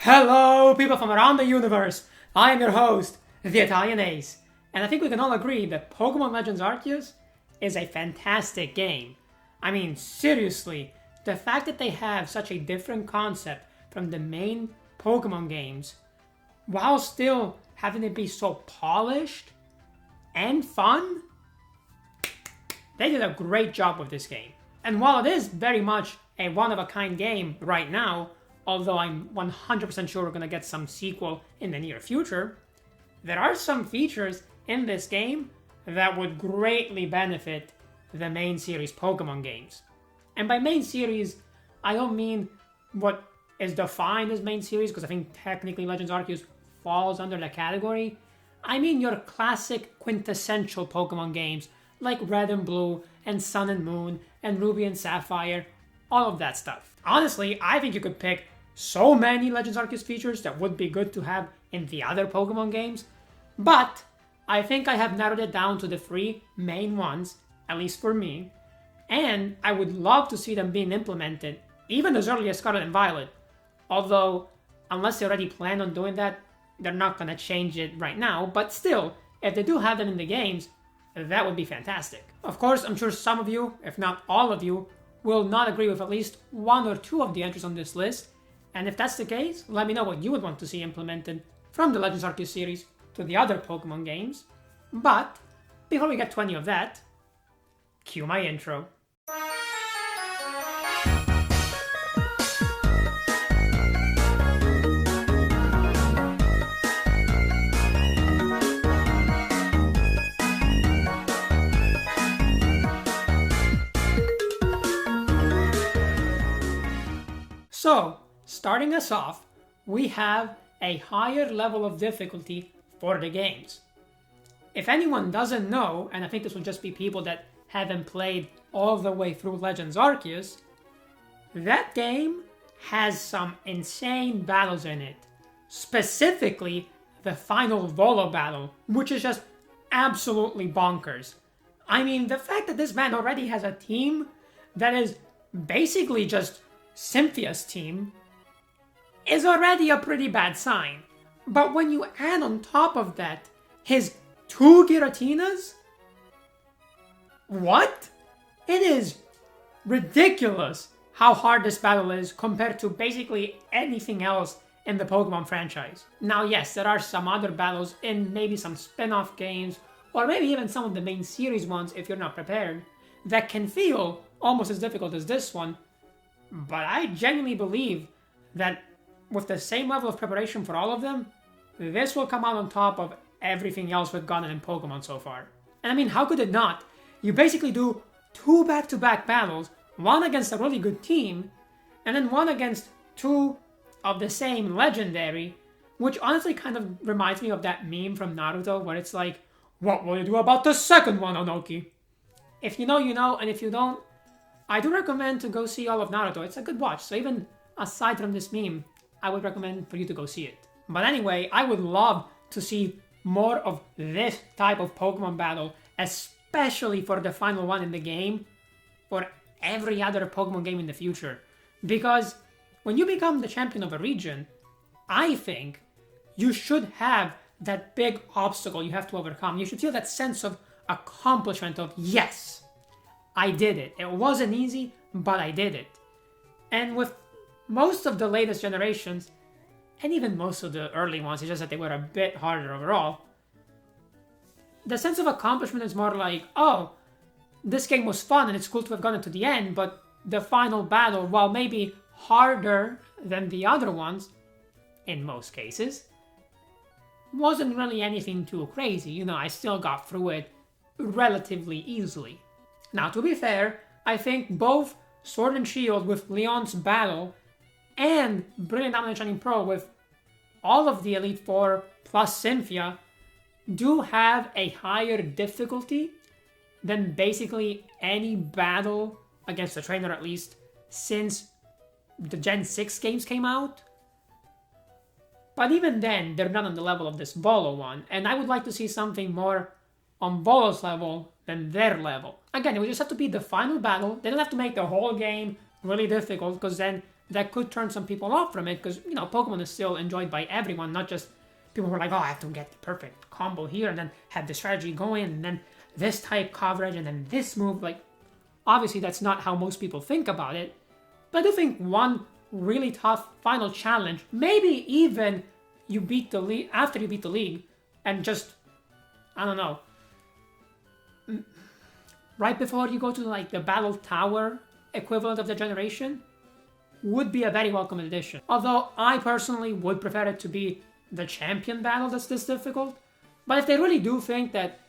Hello, people from around the universe! I am your host, the Italian Ace, and I think we can all agree that Pokemon Legends Arceus is a fantastic game. I mean, seriously, the fact that they have such a different concept from the main Pokemon games, while still having it be so polished and fun, they did a great job with this game. And while it is very much a one-of-a-kind game right now, although I'm 100% sure we're going to get some sequel in the near future, there are some features in this game that would greatly benefit the main series Pokemon games. And by main series, I don't mean what is defined as main series, because I think technically Legends Arceus falls under that category. I mean your classic quintessential Pokemon games like Red and Blue and Sun and Moon and Ruby and Sapphire, all of that stuff. Honestly, I think you could pick so many Legends Arceus features that would be good to have in the other Pokemon games, but I think I have narrowed it down to the three main ones, at least for me, and I would love to see them being implemented, even as early as Scarlet and Violet, although, unless they already plan on doing that, they're not going to change it right now, but still, if they do have them in the games, that would be fantastic. Of course, I'm sure some of you, if not all of you, will not agree with at least one or two of the entries on this list, and if that's the case, let me know what you would want to see implemented from the Legends Arceus series to the other Pokemon games. But, before we get to any of that, cue my intro. So, starting us off, we have a higher level of difficulty for the games. If anyone doesn't know, and I think this will just be people that haven't played all the way through Legends Arceus, that game has some insane battles in it. Specifically, the final Volo battle, which is just absolutely bonkers. I mean, the fact that this man already has a team that is basically just Cynthia's team is already a pretty bad sign. But when you add on top of that his two Giratinas, what? It is ridiculous how hard this battle is compared to basically anything else in the Pokemon franchise. Now yes, there are some other battles in maybe some spin-off games, or maybe even some of the main series ones if you're not prepared, that can feel almost as difficult as this one, but I genuinely believe that with the same level of preparation for all of them, this will come out on top of everything else we've gotten in Pokemon so far. And I mean, how could it not? You basically do two back-to-back battles, one against a really good team, and then one against two of the same legendary, which honestly kind of reminds me of that meme from Naruto where it's like, what will you do about the second one, Onoki? If you know, you know, and if you don't, I do recommend to go see all of Naruto. It's a good watch, so even aside from this meme, I would recommend for you to go see it. But anyway, I would love to see more of this type of Pokemon battle, especially for the final one in the game, for every other Pokemon game in the future. Because when you become the champion of a region, I think you should have that big obstacle you have to overcome. You should feel that sense of accomplishment of, yes, I did it. It wasn't easy, but I did it. And with most of the latest generations, and even most of the early ones, it's just that they were a bit harder overall, the sense of accomplishment is more like, oh, this game was fun and it's cool to have gotten to the end, but the final battle, while maybe harder than the other ones, in most cases, wasn't really anything too crazy. You know, I still got through it relatively easily. Now, to be fair, I think both Sword and Shield with Leon's battle and Brilliant Diamond and Shining Pearl with all of the Elite Four plus Cynthia do have a higher difficulty than basically any battle against the trainer, at least since the Gen 6 games came out. But even then, they're not on the level of this Volo one, and I would like to see something more on Volo's level than their level. Again, it would just have to be the final battle. They don't have to make the whole game really difficult, because then that could turn some people off from it, because, Pokemon is still enjoyed by everyone, not just people who are like, oh, I have to get the perfect combo here, and then have the strategy going, and then this type coverage, and then this move. Like, obviously, that's not how most people think about it. But I do think one really tough final challenge, maybe even you beat the league, after you beat the league, and just, I don't know, right before you go to like the Battle Tower equivalent of the generation, would be a very welcome addition. Although I personally would prefer it to be the champion battle that's this difficult. But if they really do think that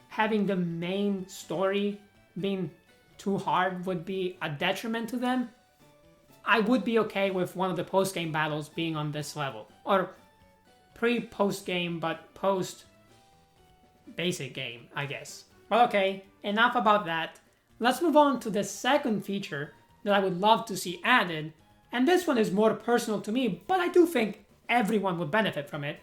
having the main story being too hard would be a detriment to them, I would be okay with one of the post-game battles being on this level. Or pre-post-game, but post-basic game, I guess. Well, okay, enough about that. Let's move on to the second feature that I would love to see added. And this one is more personal to me, but I do think everyone would benefit from it.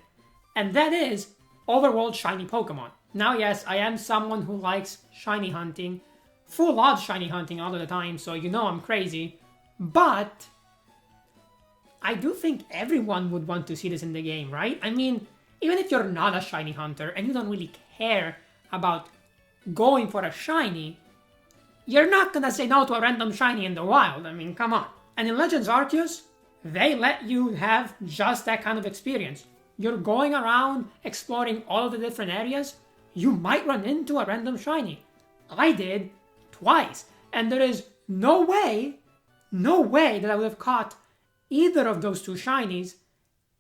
And that is overworld shiny Pokemon. Now, yes, I am someone who likes shiny hunting, full-on shiny hunting all of the time, so I'm crazy. But I do think everyone would want to see this in the game, right? I mean, even if you're not a shiny hunter and you don't really care about going for a shiny, you're not gonna say no to a random shiny in the wild. I mean, come on. And in Legends Arceus, they let you have just that kind of experience. You're going around exploring all of the different areas, you might run into a random shiny. I did twice, and there is no way that I would have caught either of those two shinies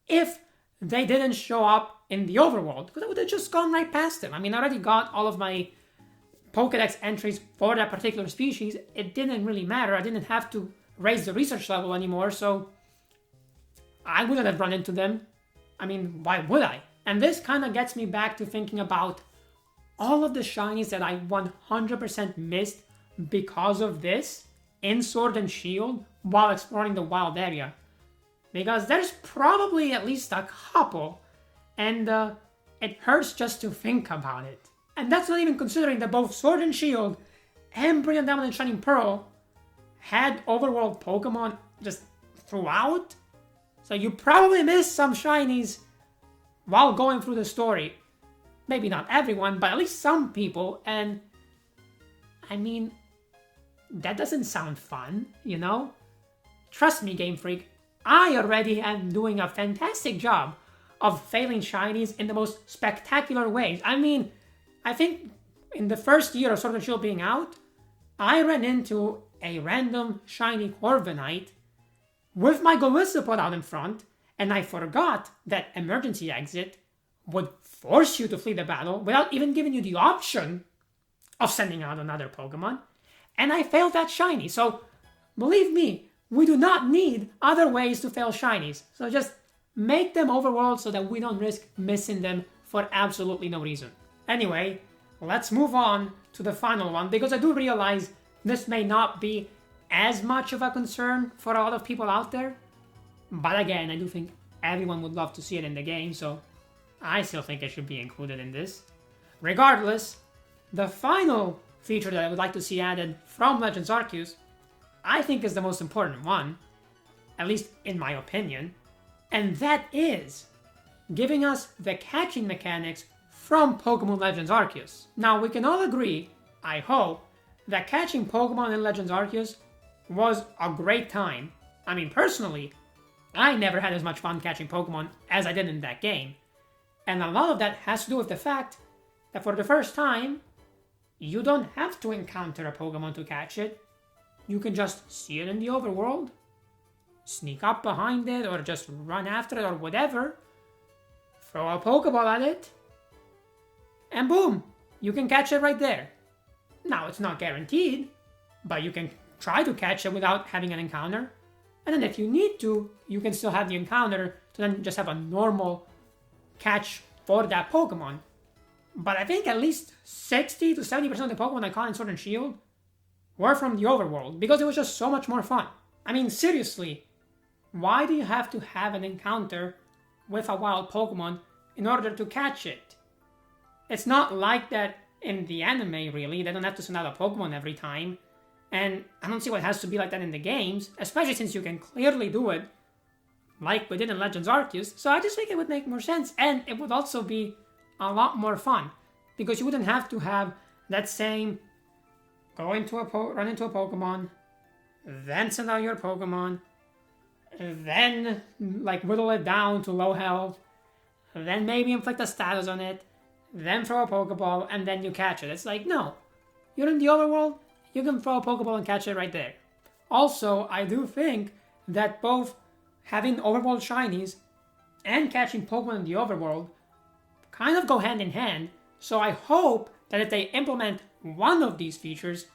if they didn't show up in the overworld, because I would have just gone right past them. I mean, I already got all of my Pokedex entries for that particular species. It didn't really matter. I didn't have to raise the research level anymore, so I wouldn't have run into them. I mean, why would I? And this kind of gets me back to thinking about all of the shinies that I 100% missed because of this in Sword and Shield while exploring the wild area. Because there's probably at least a couple, and it hurts just to think about it. And that's not even considering that both Sword and Shield and Brilliant Diamond and Shining Pearl had overworld Pokemon just throughout. So you probably missed some shinies while going through the story. Maybe not everyone, but at least some people. And I mean, that doesn't sound fun, Trust me, Game Freak, I already am doing a fantastic job of failing shinies in the most spectacular ways. I mean, I think in the first year of Sword and Shield being out, I ran into a random shiny Corviknight with my Golisopod out in front, and I forgot that emergency exit would force you to flee the battle without even giving you the option of sending out another Pokemon, and I failed that shiny. So, believe me, we do not need other ways to fail shinies. So just make them overworld so that we don't risk missing them for absolutely no reason. Anyway, let's move on to the final one, because I do realize this may not be as much of a concern for a lot of people out there. But again, I do think everyone would love to see it in the game, so I still think it should be included in this. Regardless, the final feature that I would like to see added from Legends Arceus, I think is the most important one, at least in my opinion, and that is giving us the catching mechanics from Pokemon Legends Arceus. Now, we can all agree, I hope, that catching Pokemon in Legends Arceus was a great time. I mean, personally, I never had as much fun catching Pokemon as I did in that game. And a lot of that has to do with the fact that for the first time, you don't have to encounter a Pokemon to catch it. You can just see it in the overworld, sneak up behind it, or just run after it, or whatever, throw a Pokeball at it, and boom, you can catch it right there. Now, it's not guaranteed, but you can try to catch it without having an encounter. And then if you need to, you can still have the encounter to then just have a normal catch for that Pokemon. But I think at least 60 to 70% of the Pokemon I caught in Sword and Shield were from the overworld, because it was just so much more fun. I mean, seriously, why do you have to have an encounter with a wild Pokemon in order to catch it? It's not like that in the anime, really. They don't have to send out a Pokemon every time. And I don't see why it has to be like that in the games, especially since you can clearly do it like we did in Legends Arceus. So I just think it would make more sense, and it would also be a lot more fun because you wouldn't have to have that same run into a Pokemon, then send out your Pokemon, then like whittle it down to low health, then maybe inflict a status on it, then throw a Pokeball, and then you catch it. It's like, no, you're in the overworld, you can throw a Pokeball and catch it right there. Also, I do think that both having overworld shinies and catching Pokemon in the overworld kind of go hand in hand, so I hope that if they implement one of these features,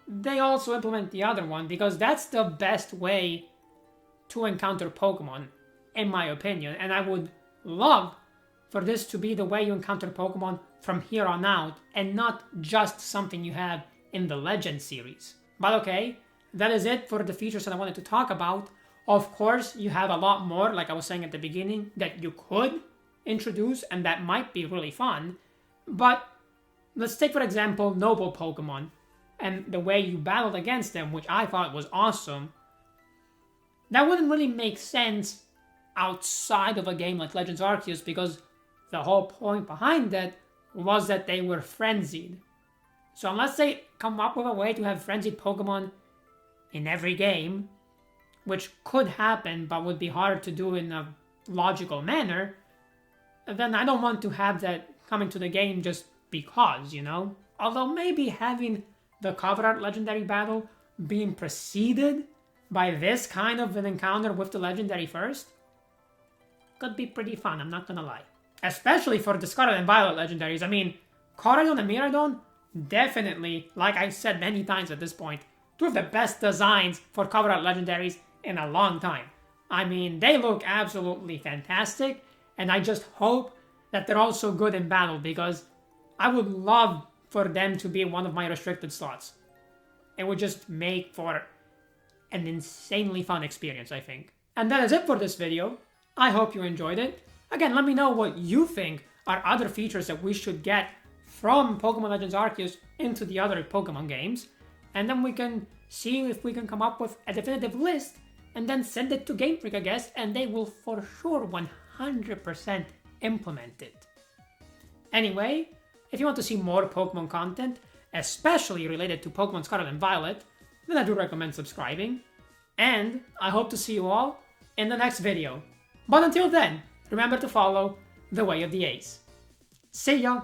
they also implement the other one, because that's the best way to encounter Pokemon, in my opinion, and I would love for this to be the way you encounter Pokemon from here on out, and not just something you have in the Legend series. But okay, that is it for the features that I wanted to talk about. Of course, you have a lot more, like I was saying at the beginning, that you could introduce, and that might be really fun. But let's take, for example, Noble Pokemon, and the way you battled against them, which I thought was awesome. That wouldn't really make sense outside of a game like Legends Arceus, because the whole point behind that was that they were frenzied. So unless they come up with a way to have frenzied Pokemon in every game, which could happen but would be hard to do in a logical manner, then I don't want to have that come into the game just because, you know? Although maybe having the cover art legendary battle being preceded by this kind of an encounter with the legendary first could be pretty fun, I'm not gonna lie. Especially for the Scarlet and Violet legendaries. I mean, Koraidon and Miraidon, definitely, like I said many times at this point, two of the best designs for cover art legendaries in a long time. I mean, they look absolutely fantastic, and I just hope that they're also good in battle, because I would love for them to be one of my restricted slots. It would just make for an insanely fun experience, I think. And that is it for this video. I hope you enjoyed it. Again, let me know what you think are other features that we should get from Pokemon Legends Arceus into the other Pokemon games, and then we can see if we can come up with a definitive list and then send it to Game Freak, I guess, and they will for sure 100% implement it. Anyway, if you want to see more Pokemon content, especially related to Pokemon Scarlet and Violet, then I do recommend subscribing, and I hope to see you all in the next video. But until then, remember to follow the way of the Ace. See ya!